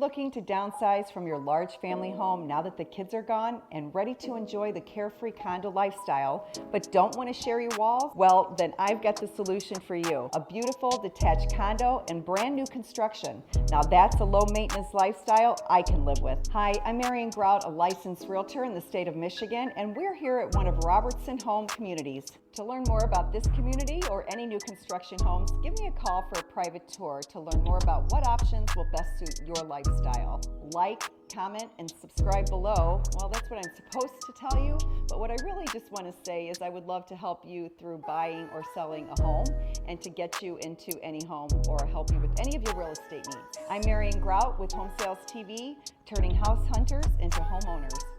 looking to downsize from your large family home now that the kids are gone and ready to enjoy the carefree condo lifestyle, but don't want to share your walls? Well, then I've got the solution for you. A beautiful detached condo and brand new construction. Now that's a low maintenance lifestyle I can live with. Hi, I'm Marian Grout, a licensed realtor in the state of Michigan, and we're here at one of Robertson Home Communities. To learn more about this community or any new construction homes, give me a call for a private tour to learn more about what options will best suit your lifestyle. Like, comment, and subscribe below. Well, that's what I'm supposed to tell you, but what I really just want to say is I would love to help you through buying or selling a home and to get you into any home or help you with any of your real estate needs. I'm Marian Grout with HomeSalesTV, turning house hunters into homeowners.